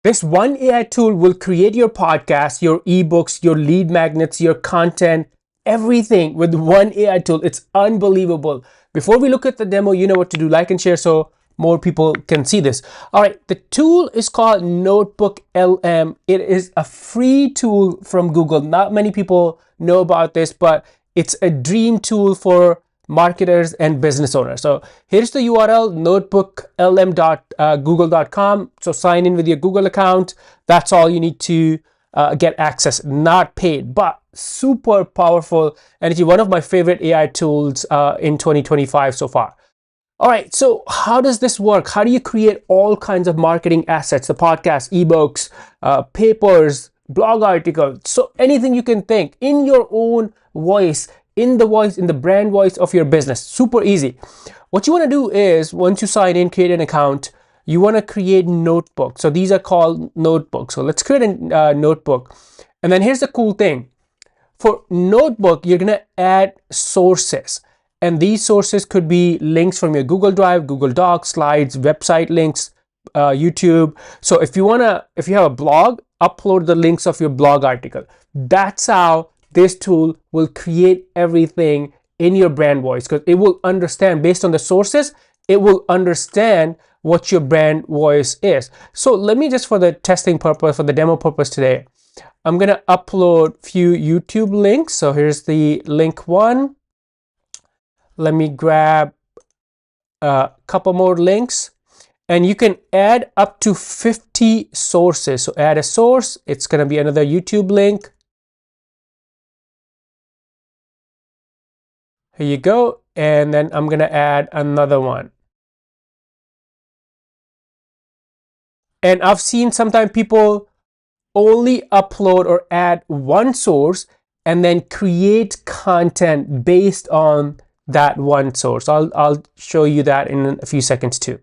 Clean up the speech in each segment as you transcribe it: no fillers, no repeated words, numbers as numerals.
This one AI tool will create your podcast, your ebooks, your lead magnets, your content, everything with one AI tool. It's unbelievable. Before we look at the demo, you know what to do. Like and share so more people can see this. All right, the tool is called NotebookLM. It is a free tool from Google. Not many people know about this, but it's a dream tool for marketers and business owners. So here's the URL, notebooklm.google.com. So sign in with your Google account. That's all you need to get access, not paid, but super powerful. And it's one of my favorite AI tools in 2025 so far. All right, so how does this work? How do you create all kinds of marketing assets, the podcast, ebooks, papers, blog articles, so anything you can think in your own voice, in the brand voice of your business? Super easy. What you want to do is, once you sign in, create an account, you want to create notebooks. So these are called notebooks. So let's create a notebook. And then here's the cool thing. For notebook, you're going to add sources. And these sources could be links from your Google Drive, Google Docs, slides, website links, YouTube. So if you have a blog, upload the links of your blog article. That's how this tool will create everything in your brand voice, because it will understand based on the sources, it will understand what your brand voice is. So let me just, for the testing purpose, for the demo purpose today, I'm going to upload few YouTube links. So here's the link one. Let me grab a couple more links, and you can add up to 50 sources. So add a source. It's going to be another YouTube link. Here you go. And then I'm going to add another one. And I've seen sometimes people only upload or add one source and then create content based on that one source. I'll show you that in a few seconds too.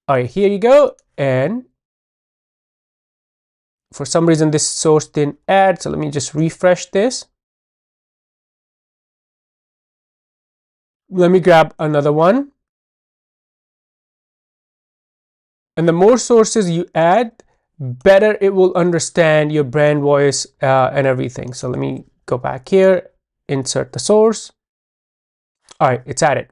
All right, here you go. And for some reason, this source didn't add. So let me just refresh this. Let me grab another one. And the more sources you add, better it will understand your brand voice and everything. So let me go back here, insert the source. All right, it's added.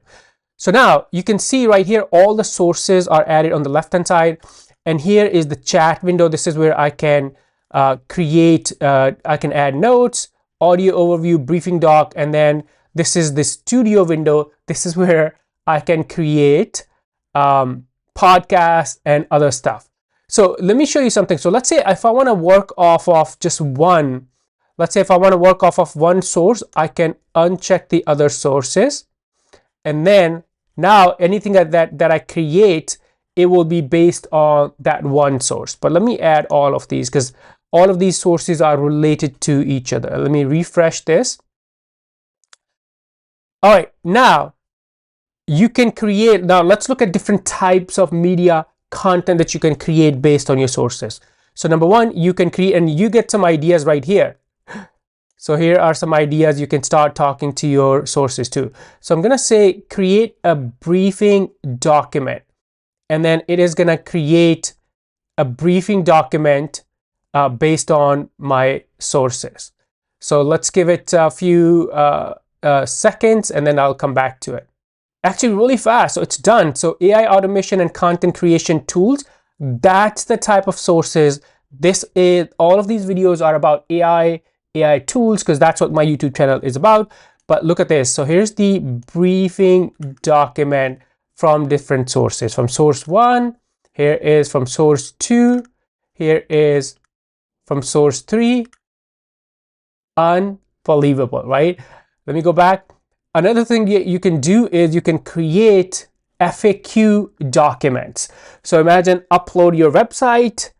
So now you can see right here, all the sources are added on the left-hand side. And here is the chat window. This is where I can I can add notes, audio overview, briefing doc, and then this is the studio window. This is where I can create podcasts and other stuff. So let me show you something. So let's say if I want to work off of just one, let's say if I want to work off of one source, I can uncheck the other sources. And then now anything that I create, it will be based on that one source. But let me add all of these, because all of these sources are related to each other. Let me refresh this. All right, now you can create, now let's look at different types of media content that you can create based on your sources. So number one, you can create, and you get some ideas right here. So here are some ideas. You can start talking to your sources too. So I'm going to say create a briefing document, and then it is going to create a briefing document based on my sources. So let's give it a few seconds, and then I'll come back to it. Actually really fast. So it's done. So AI automation and content creation tools, that's the type of sources. This is, all of these videos are about AI tools, because that's what my YouTube channel is about. But look at this. So here's the briefing document from different sources. From source one, here is from source two, here is from source three. Unbelievable, right? Let me go back. Another thing you can do is you can create FAQ documents. So imagine upload your website,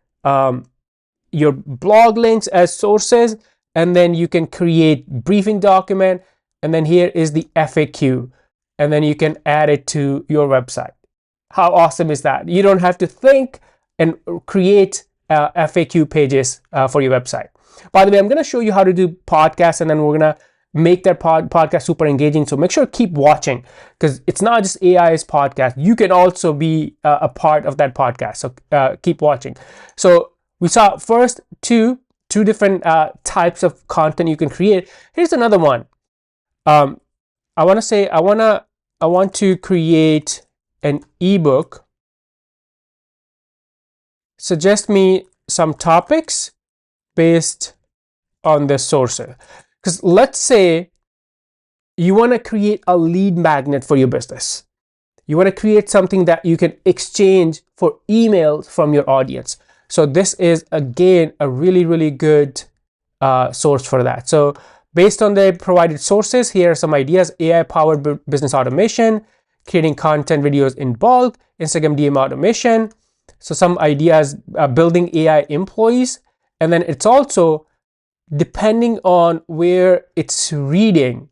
your blog links as sources, and then you can create briefing document, and then here is the FAQ, and then you can add it to your website. How awesome is that? You don't have to think and create FAQ pages for your website. By the way, I'm going to show you how to do podcasts, and then we're going to make that podcast super engaging. So make sure to keep watching, because it's not just AI's podcast. You can also be a part of that podcast. So keep watching. So we saw first two different types of content you can create. Here's another one. I want to create an ebook. Suggest me some topics based on the sources. Because let's say you want to create a lead magnet for your business. You want to create something that you can exchange for emails from your audience. So this is, again, a really, really good source for that. So based on the provided sources, here are some ideas: AI-powered business automation, creating content videos in bulk, Instagram DM automation. So some ideas, building AI employees. And then it's also, depending on where it's reading,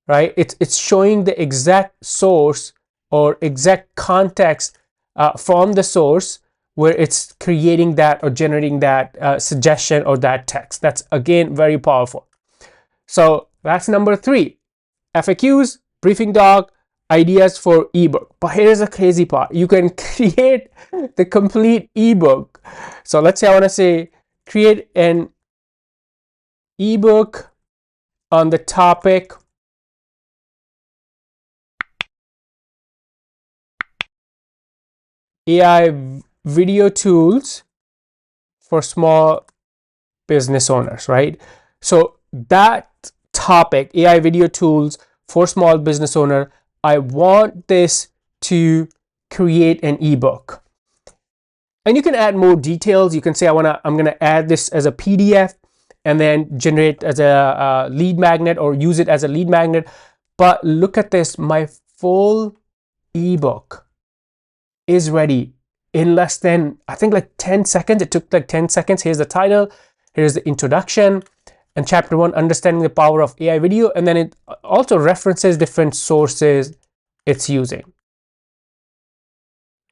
right? It's showing the exact source or exact context from the source where it's creating that or generating that suggestion or that text. That's, again, very powerful. So that's number 3. FAQs, briefing doc, ideas for ebook. But here's the crazy part: you can create the complete ebook. So let's say I want to say create an ebook on the topic AI video tools for small business owners, right? So that topic, AI video tools for small business owner, I want this to create an ebook. And you can add more details. You can say I'm going to add this as a PDF and then generate as a lead magnet, or use it as a lead magnet. But look at this, my full ebook is ready in less than, I think, like 10 seconds. It took like 10 seconds. Here's the title, here's the introduction, and chapter 1, understanding the power of AI video. And then it also references different sources it's using,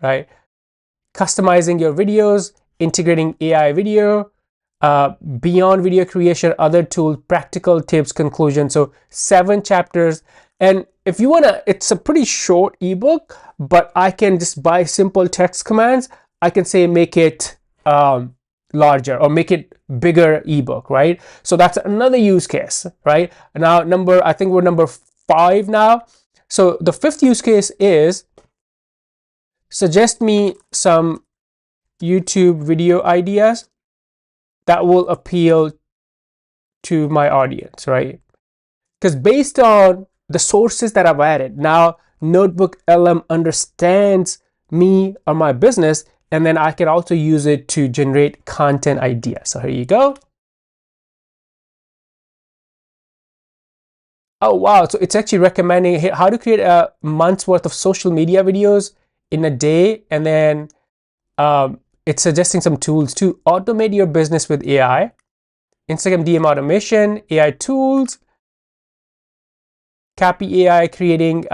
right? Customizing your videos, integrating AI video, beyond video creation, other tools, practical tips, conclusion. So 7 chapters. And if you want to, it's a pretty short ebook, but I can just, by simple text commands, I can say make it larger or make it bigger ebook, right? So that's another use case, right? Now I think we're number 5 now. So the 5th use case is, suggest me some YouTube video ideas that will appeal to my audience, right? Because based on the sources that I've added, now NotebookLM understands me or my business, and then I can also use it to generate content ideas. So here you go. Oh wow, so it's actually recommending how to create a month's worth of social media videos in a day, and then it's suggesting some tools to automate your business with AI, Instagram DM automation, AI tools, Cappy AI creating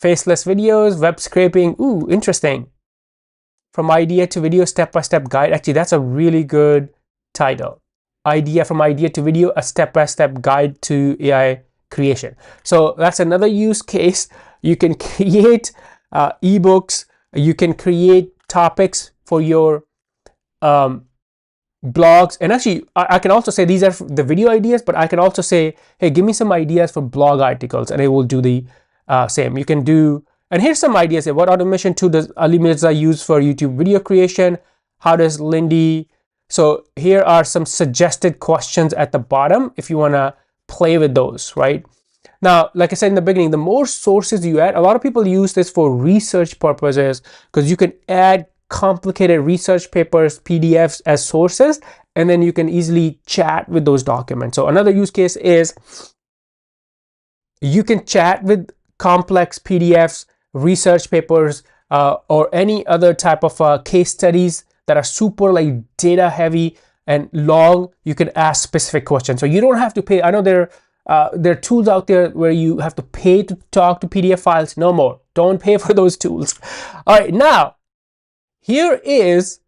faceless videos, web scraping. Ooh, interesting. From idea to video, step-by-step guide. Actually, that's a really good title. From idea to video, a step-by-step guide to AI creation. So that's another use case. You can create ebooks. You can create topics for your blogs. And actually, I can also say these are the video ideas, but I can also say, hey, give me some ideas for blog articles, and it will do the same. You can do, and here's some ideas. What automation tool does Ali Mirza use for YouTube video creation? How does Lindy? So here are some suggested questions at the bottom if you want to play with those, right? Now, like I said in the beginning, the more sources you add, a lot of people use this for research purposes, because you can add complicated research papers, PDFs as sources, and then you can easily chat with those documents. So another use case is you can chat with complex PDFs, research papers, or any other type of case studies that are super like data heavy and long. You can ask specific questions. So you don't have to pay. I know there are tools out there where you have to pay to talk to PDF files. No more. Don't pay for those tools. All right, now here is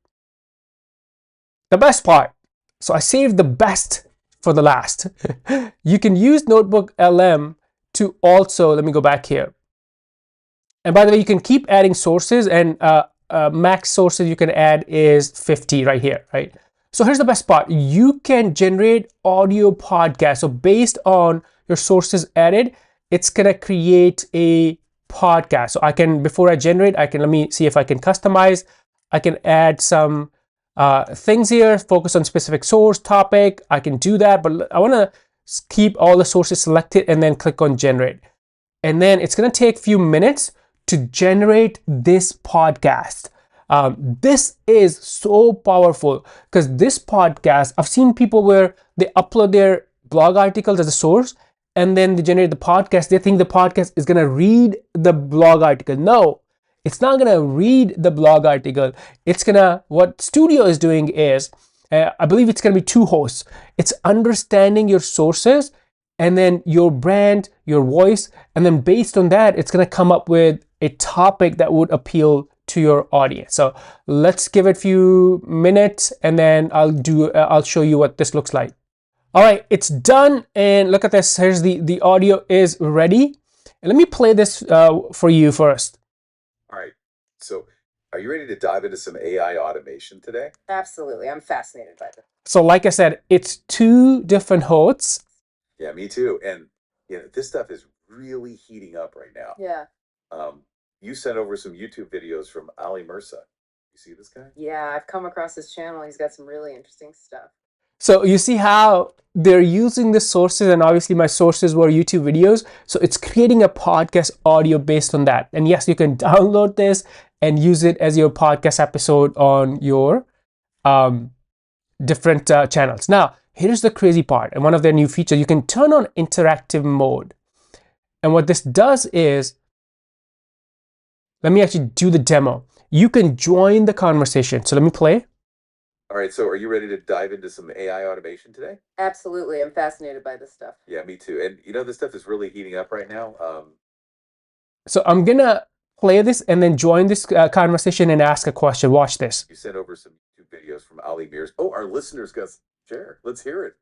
the best part. So I saved the best for the last. You can use NotebookLM to also, let me go back here. And by the way, you can keep adding sources, and max sources you can add is 50 right here, right? So here's the best part. You can generate audio podcasts. So based on your sources added, it's gonna create a podcast. So I can, before I generate, let me see if I can customize. I can add some things here, focus on specific source topic. I can do that, but I wanna keep all the sources selected and then click on generate. And then it's gonna take a few minutes to generate this podcast. This is so powerful because this podcast, I've seen people where they upload their blog articles as a source and then they generate the podcast. They think the podcast is gonna read the blog article. No, it's not gonna read the blog article. It's gonna, what Studio is doing is, I believe it's gonna be two hosts. It's understanding your sources and then your brand, your voice, and then based on that, it's gonna come up with a topic that would appeal to your audience. So let's give it a few minutes and then I'll show you what this looks like. All right, it's done, and look at this. Here's the audio is ready. And let me play this for you first. All right, so are you ready to dive into some AI automation today? Absolutely, I'm fascinated by this. So like I said, it's two different hosts. Yeah, me too. And this stuff is really heating up right now. Yeah. You sent over some YouTube videos from Ali Mirza. You see this guy? Yeah, I've come across his channel. He's got some really interesting stuff. So you see how they're using the sources, and obviously my sources were YouTube videos. So it's creating a podcast audio based on that. And yes, you can download this and use it as your podcast episode on your different channels. Now, here's the crazy part, and one of their new features, you can turn on interactive mode. And what this does is, let me actually do the demo. You can join the conversation. So let me play. All right, so are you ready to dive into some AI automation today? Absolutely, I'm fascinated by this stuff. Yeah, me too. And this stuff is really heating up right now. So I'm gonna play this and then join this conversation and ask a question. Watch this. You sent over some YouTube videos from Ali Mirza. Oh, our listeners got to share. Let's hear it.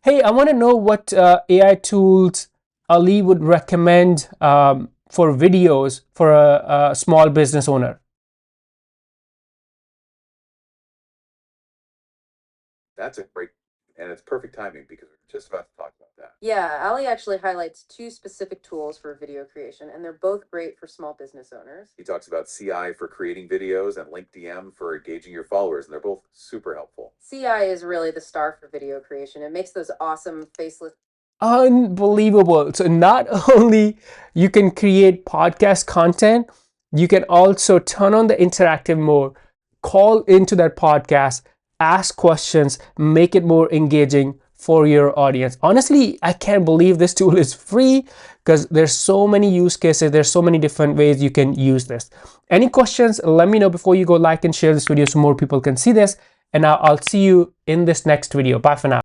Hey, I want to know what AI tools Ali would recommend for videos for a small business owner. That's a great, and it's perfect timing because we're just about to talk about that. Yeah, Ali actually highlights two specific tools for video creation, and they're both great for small business owners. He talks about CI for creating videos and LinkedIn for engaging your followers, and they're both super helpful. CI is really the star for video creation. It makes those awesome faceless. Unbelievable. So not only you can create podcast content, you can also turn on the interactive mode, call into that podcast, ask questions, make it more engaging for your audience. Honestly, I can't believe this tool is free because there's so many use cases. There's so many different ways you can use this. Any questions, let me know before you go. Like and share this video so more people can see this. And now I'll see you in this next video. Bye for now.